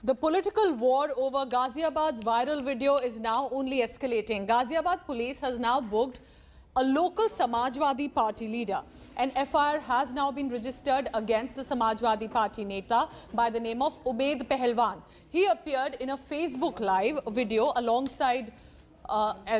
The political war over Ghaziabad's viral video is now only escalating. Ghaziabad police has now booked a local Samajwadi Party leader. An FIR has now been registered against the Samajwadi Party Neta by the name of Umaid Pahalwan. He appeared in a Facebook Live video alongside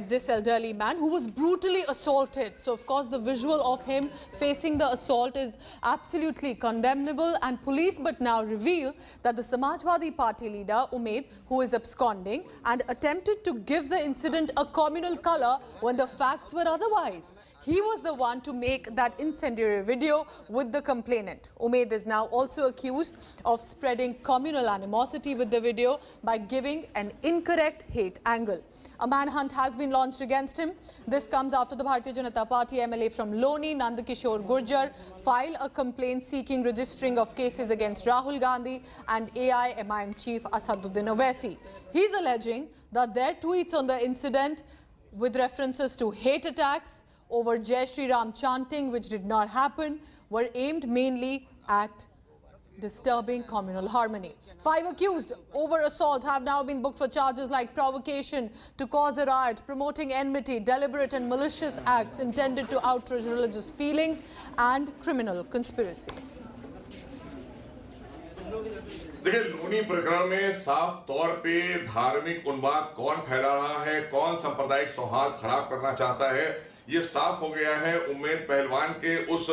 this elderly man who was brutally assaulted. So, of course, the visual of him facing the assault is absolutely condemnable, and police but now reveal that the Samajwadi Party leader, Umaid, who is absconding and attempted to give the incident a communal color when the facts were otherwise. He was the one to make that incendiary video with the complainant. Umaid is now also accused of spreading communal animosity with the video by giving an incorrect hate angle. A manhunt has been launched against him. This comes after the Bharatiya Janata Party MLA from Loni, Nandakishore Gurjar, filed a complaint seeking registering of cases against Rahul Gandhi and AIMIM chief Asaduddin Owaisi. He's alleging that their tweets on the incident with references to hate attacks over Jai Shri Ram chanting, which did not happen, were aimed mainly at disturbing communal harmony. 5 accused over assault have now been booked for charges like provocation to cause a riot, promoting enmity, deliberate and malicious acts intended to outrage religious feelings, and criminal conspiracy. देखिए, लोनी प्रकरण में साफ तौर पे धार्मिक उन्माद कौन फैला रहा है, कौन सांप्रदायिक सौहार्द खराब करना चाहता है, ये साफ हो गया है उम्मेद पहलवान के उस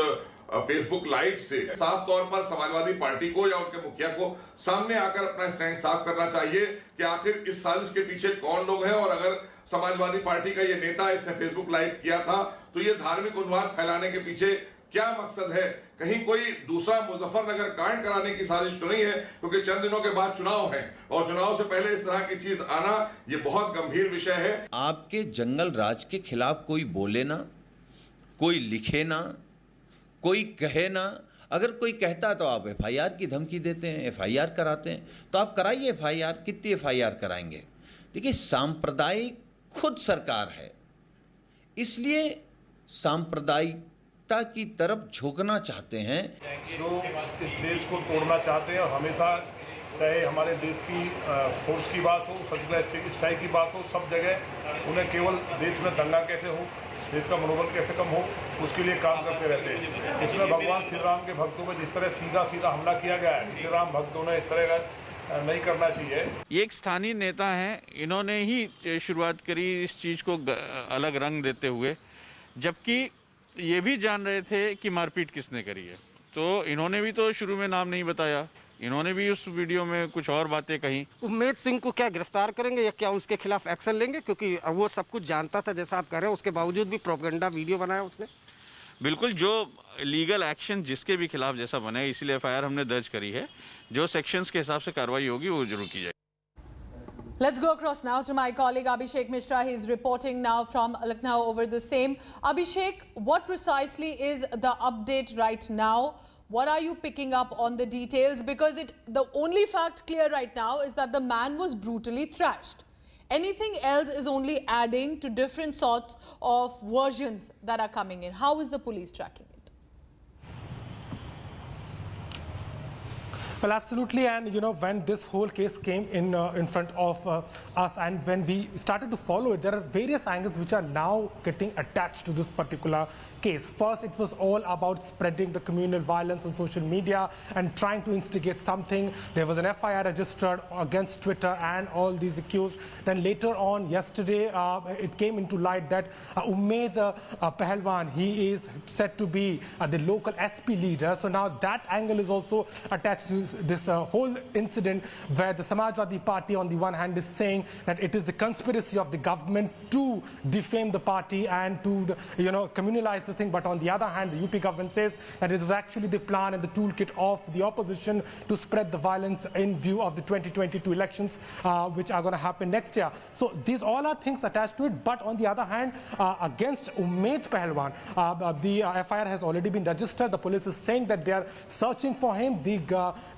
फेसबुक लाइव से। साफ तौर पर समाजवादी पार्टी को या उनके मुखिया को सामने आकर अपना स्टैंड साफ करना चाहिए कि आखिर इस साजिश के पीछे कौन लोग हैं, और अगर समाजवादी पार्टी का ये नेता इसने फेसबुक लाइव किया था तो ये धार्मिक उन्माद फैलाने के पीछे क्या मकसद है? कहीं कोई दूसरा मुजफ्फरनगर कांड कराने की साजिश तो नहीं है, क्योंकि चंद दिनों के बाद चुनाव है और चुनाव से पहले इस तरह की चीज आना ये बहुत गंभीर विषय है। आपके जंगल राज के खिलाफ कोई बोले ना, कोई लिखे ना, कोई कहे ना। अगर कोई कहता तो आप एफआईआर की धमकी देते हैं, एफआईआर कराते हैं, तो आप कराइए एफआईआर। कितनी एफआईआर कराएंगे? देखिए, सांप्रदायिक खुद सरकार है, इसलिए सांप्रदायिकता की तरफ झुकना चाहते हैं। जो इस देश को तोड़ना चाहते हैं, और हमेशा चाहे हमारे देश की फोर्स की बात हो, सर्जिकल स्ट्राइक की बात हो, सब जगह उन्हें केवल देश में दंगा कैसे हो, देश का मनोबल कैसे कम हो, उसके लिए काम करते रहते हैं। इसमें भगवान श्री राम के भक्तों पर जिस तरह सीधा हमला किया गया है, श्री राम भक्तों ने इस तरह का नहीं करना चाहिए। ये एक स्थानीय नेता हैं, इन्होंने ही शुरुआत करी इस चीज़ को अलग रंग देते हुए, जबकि ये भी जान रहे थे कि मारपीट किसने करी है। तो इन्होंने भी तो शुरू में नाम नहीं बताया, इन्होंने भी उस वीडियो में कुछ और बातें कही। उम्मेद सिंह को क्या गिरफ्तार करेंगे या क्या उसके खिलाफ एक्शन लेंगे? क्योंकि वो सब कुछ जानता था, जैसा आप कह रहे हैं, उसके बावजूद भी प्रोपेगेंडा वीडियो बनाया उसने। बिल्कुल, जो लीगल एक्शन जिसके भी खिलाफ जैसा बने, इसलिए एफआईआर हमने दर्ज करी है। जो सेक्शंस के हिसाब से कार्रवाई होगी वो जरूर की जाएगी। Let's go across now to my colleague Abhishek Mishra. He is reporting now from Lucknow over the same. Abhishek, what precisely is the update right now? What are you picking up on the details? Because the only fact clear right now is that the man was brutally thrashed. Anything else is only adding to different sorts of versions that are coming in. How is the police tracking it? Well, absolutely, and you know, when this whole case came in front of us, and when we started to follow it, there are various angles which are now getting attached to this particular case. First, it was all about spreading the communal violence on social media and trying to instigate something. There was an FIR registered against Twitter and all these accused. Then later on, yesterday, it came into light that Umaid Pahalwan, he is said to be the local SP leader. So now that angle is also attached to this whole incident, where the Samajwadi Party on the one hand is saying that it is the conspiracy of the government to defame the party and to, you know, communalize the thing, but on the other hand the UP government says that it was actually the plan and the toolkit of the opposition to spread the violence in view of the 2022 elections which are going to happen next year. So these all are things attached to it, but on the other hand, against Umaid Pahalwan, the FIR has already been registered. The police is saying that they are searching for him.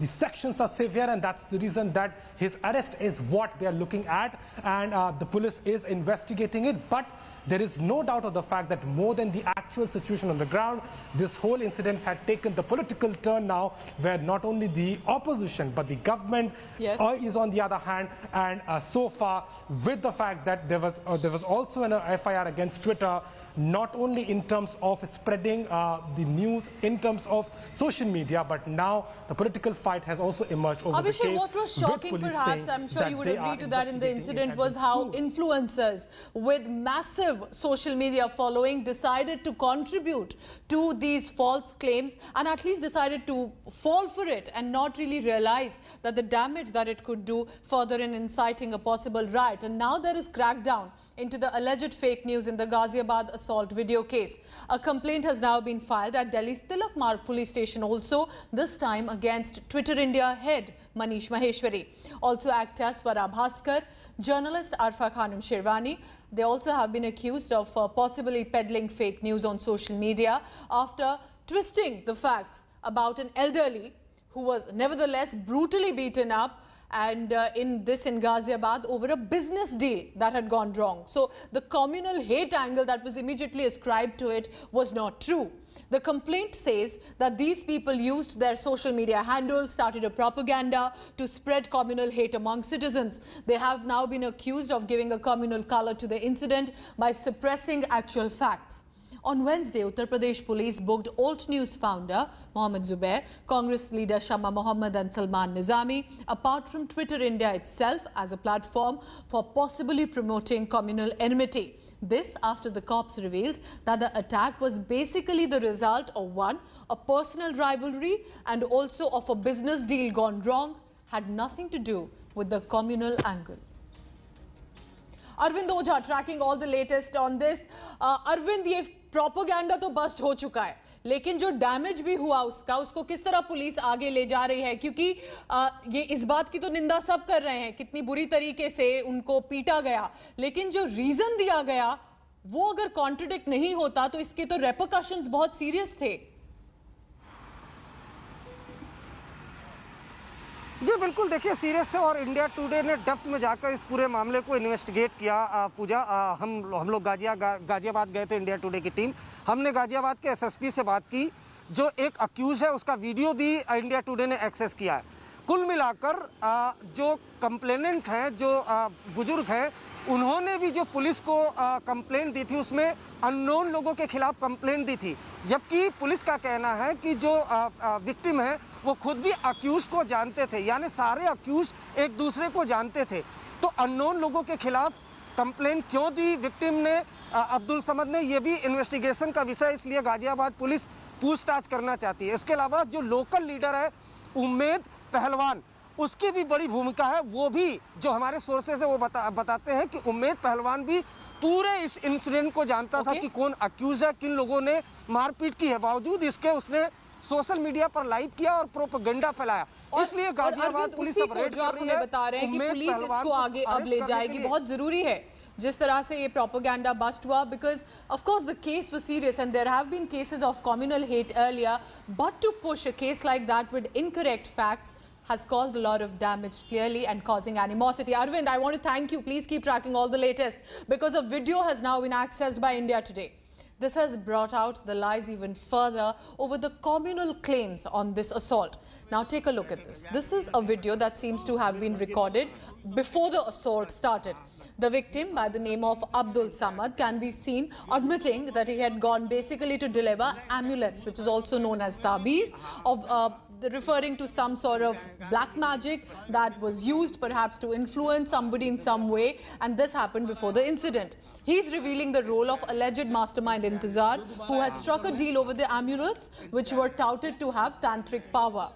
The sections are severe, and that's the reason that his arrest is what they are looking at, and the police is investigating it. But there is no doubt of the fact that more than the actual situation on the ground, this whole incident had taken the political turn now, where not only the opposition but the government is on the other hand, and so far with the fact that there was also an FIR against Twitter, not only in terms of spreading the news in terms of social media, but now the political fight has also emerged over the case. What was shocking, perhaps, I'm sure you would agree to that in the incident, was how influencers with massive social media following decided to contribute to these false claims and at least decided to fall for it and not really realize that the damage that it could do further in inciting a possible riot. And now there is crackdown into the alleged fake news in the Ghaziabad assault video case. A complaint has now been filed at Delhi's Tilak Marg police station also, this time against Twitter India head Manish Maheshwari. Also actor Swara Bhaskar, journalist Arfa Khanum Shirwani. They also have been accused of possibly peddling fake news on social media after twisting the facts about an elderly who was nevertheless brutally beaten up and in Ghaziabad over a business deal that had gone wrong. So the communal hate angle that was immediately ascribed to it was not true. The complaint says that these people used their social media handles, started a propaganda to spread communal hate among citizens. They have now been accused of giving a communal color to the incident by suppressing actual facts. On Wednesday, Uttar Pradesh police booked Alt News founder Mohammed Zubair, Congress leader Shama Mohammed and Salman Nizami, apart from Twitter India itself as a platform for possibly promoting communal enmity. This after the cops revealed that the attack was basically the result of a personal rivalry and also of a business deal gone wrong, had nothing to do with the communal angle. Arvind Ojha tracking all the latest on this. Arvind, ये propaganda तो bast हो चुका है, लेकिन जो damage भी हुआ उसको किस तरह पुलिस आगे ले जा रही है, क्योंकि ये इस बात की तो निंदा सब कर रहे हैं कितनी बुरी तरीके से उनको पीटा गया, लेकिन जो रीजन दिया गया वो अगर कॉन्ट्रडिक्ट नहीं होता तो इसके तो रेपरकशंस बहुत सीरियस थे। जी बिल्कुल, देखिए सीरियस थे और इंडिया टुडे ने डेप्थ में जाकर इस पूरे मामले को इन्वेस्टिगेट किया। पूजा, हम लोग गाजियाबाद गए थे, इंडिया टुडे की टीम। हमने गाजियाबाद के एसएसपी से बात की, जो एक अक्यूज है उसका वीडियो भी इंडिया टुडे ने एक्सेस किया है। कुल मिलाकर जो कंप्लेनेंट हैं, जो बुजुर्ग हैं, उन्होंने भी जो पुलिस को कंप्लेंट दी थी उसमें अननोन लोगों के खिलाफ कंप्लेंट दी थी, जबकि पुलिस का कहना है कि जो विक्टिम है वो खुद भी अक्यूज को जानते थे, यानी सारे अक्यूज एक दूसरे को जानते थे। तो अननोन लोगों के खिलाफ कंप्लेंट क्यों दी विक्टिम ने, अब्दुल समद ने, ये भी इन्वेस्टिगेशन का विषय, इसलिए गाजियाबाद पुलिस पूछताछ करना चाहती है। इसके अलावा जो लोकल लीडर है उम्मेद पहलवान, उसकी भी बड़ी भूमिका है। वो भी जो हमारे सोर्सेज है वो बताते हैं कि उम्मेद पहलवान भी पूरे इस इंसिडेंट को जानता था कि कौन अक्यूज है, किन लोगों ने मारपीट की है। बावजूद इसके उसने सोशल मीडिया पर लाइव किया और प्रोपेगेंडा फैलाया। इसलिए गाजियाबाद पुलिस जो आप हमें बता रहे हैं कि पुलिस इसको आगे अब ले जाएगी, बहुत जरूरी है जिस तरह से ये प्रोपेगेंडा बस्ट हुआ, because of course the case was serious and there have been cases of communal hate earlier, but to push a case like that with incorrect facts has caused a lot of damage clearly and causing animosity. Arvind, I want to thank you. Please keep tracking all the latest because a video has now been accessed by India Today. This has brought out the lies even further over the communal claims on this assault. Now take a look at this. This is a video that seems to have been recorded before the assault started. The victim, by the name of Abdul Samad, can be seen admitting that he had gone basically to deliver amulets, which is also known as tabis, referring to some sort of black magic that was used perhaps to influence somebody in some way, and this happened before the incident. He's revealing the role of alleged mastermind Intizar, who had struck a deal over the amulets, which were touted to have tantric power.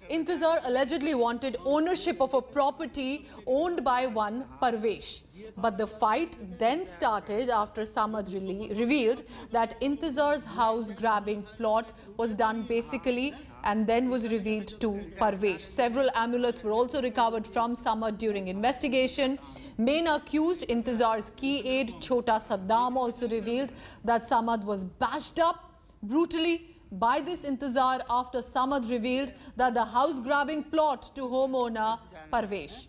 Intizar allegedly wanted ownership of a property owned by one Parvesh. But the fight then started after Samad revealed that Intizar's house grabbing plot was done basically and then was revealed to Parvesh. Several amulets were also recovered from Samad during investigation. Main accused, Intizar's key aide Chota Saddam, also revealed that Samad was bashed up brutally by this Intizar after Samad revealed that the house grabbing plot to homeowner Parvesh.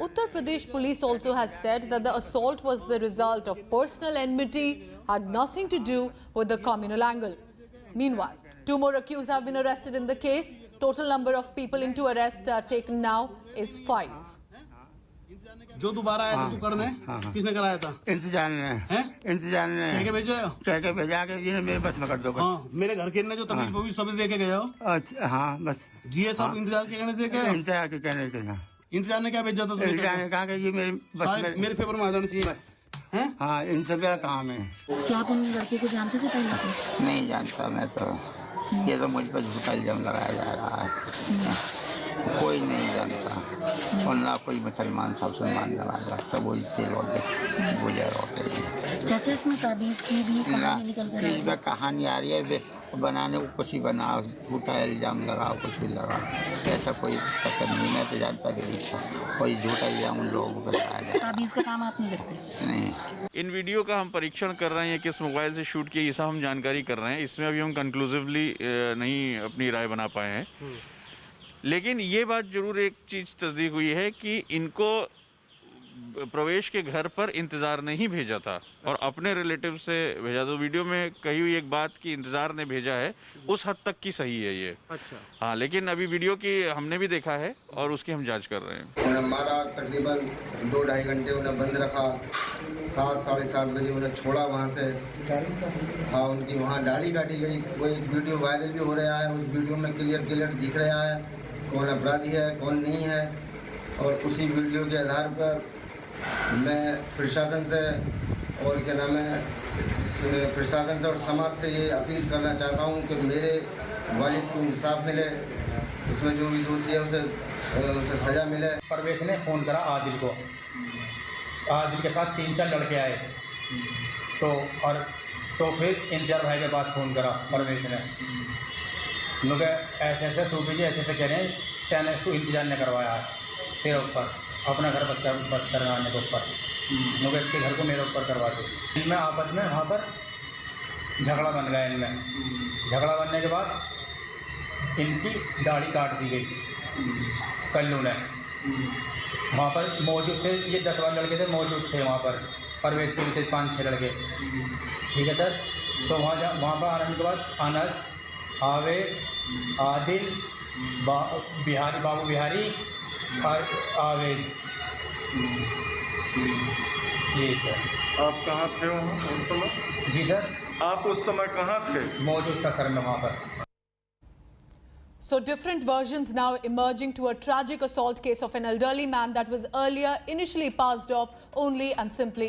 Uttar Pradesh police also has said that the assault was the result of personal enmity, had nothing to do with the communal angle. Meanwhile, 2 more accused have been arrested in the case. Total number of people into arrest taken now is 5. जो दोबारा आया था तू करने किसने कराया था? इंतजार ने हैं? इंतजार ने कह के भेजा? कह के भेजा के जी ने मेरे बस में कर दो बस। हाँ, मेरे घर के ने जो तमीज वो भी सब दे के गए हो। अच्छा हाँ बस जीए साहब इंतजार के कहने से क्या? इंतजार के कहने के ना इंतजार ने क्या भेजा था तुझे? इंतजार ने कहा कि ये मेरे बस सारे में मेरे पेपर में आ जाने चाहिए। हैं? हाँ इन सब का काम है। क्या आप उन लड़कों को जानते थे पहले से? नहीं जानता मैं तो, ये तो मुझ पर झूठा इल्जाम लगाया जा रहा है। कोई नहीं जानता और ना कोई मुसलमान सब सलमान वाला सब वही से लौटे गुजर होते हैं। चाचा इसमें ताबीज़ की भी कहानी निकल कर आई है। कहानी आ रही है बनाने को कुछ ही बनाओ, झूठा इल्जाम लगाओ, कुछ भी लगाओ, ऐसा कोई चक्कर नहीं। मैं तो जानता भी नहीं था कोई झूठा इल्जाम उन लोगों को लगाया जाए। ताबीज़ का काम आप नहीं करते? नहीं। इन वीडियो का हम परीक्षण कर रहे हैं, किस मोबाइल से शूट किया, ये सब हम जानकारी कर रहे हैं। इसमें अभी हम कंक्लूसिवली नहीं अपनी राय बना पाए हैं, लेकिन ये बात जरूर एक चीज़ तस्दीक हुई है कि इनको प्रवेश के घर पर इंतज़ार नहीं भेजा था और अपने रिलेटिव से भेजा। तो वीडियो में कही हुई एक बात कि इंतज़ार ने भेजा है, उस हद तक की सही है ये। अच्छा हाँ, लेकिन अभी वीडियो की हमने भी देखा है और उसकी हम जांच कर रहे हैं। उन्हें मारा, तकरीबन 2-2.5 घंटे उन्हें बंद रखा। 7 साढ़े 7 बजे उन्हें छोड़ा वहाँ से। हाँ, उनकी वहाँ दाढ़ी काटी गई। वो एक वीडियो वायरल भी हो रहा है, उस वीडियो में क्लियर दिख रहा है कौन अपराधी है कौन नहीं है। और उसी वीडियो के आधार पर मैं प्रशासन से और क्या नाम है प्रशासन से और समाज से ये अपील करना चाहता हूँ कि मेरे वालिद को इंसाफ मिले, इसमें जो भी दोषी है उसे सज़ा मिले। परवेश ने फ़ोन करा आदिल को, आदिल के साथ 3-4 लड़के आए तो फिर इंतजार भाई के पास फ़ोन करा परवेश ने। लोग ऐसे सूफी जी ऐसे कह रहे हैं तेने इंतजार ने करवाया है तेरे ऊपर, अपना घर बस करवाने के ऊपर। लोग इसके घर को मेरे ऊपर करवा दे। इनमें आपस में वहाँ पर झगड़ा बन गया। इनमें झगड़ा बनने के बाद इनकी दाढ़ी काट दी गई कल्लू ने। वहाँ पर मौजूद थे, ये 10-12 लड़के थे मौजूद थे वहाँ पर। परवेश के भी थे 5-6 लड़के। ठीक है सर। तो वहाँ पर आने के बाद अनस, आवेश, आदिल, बाबू बिहारी और आवेश, ये सर। आप कहाँ थे वहाँ उस समय? जी सर। आप उस समय कहाँ थे? मौजूद था सर मैं वहाँ पर। So different versions now emerging to a tragic assault case of an elderly man that was earlier initially passed off only and simply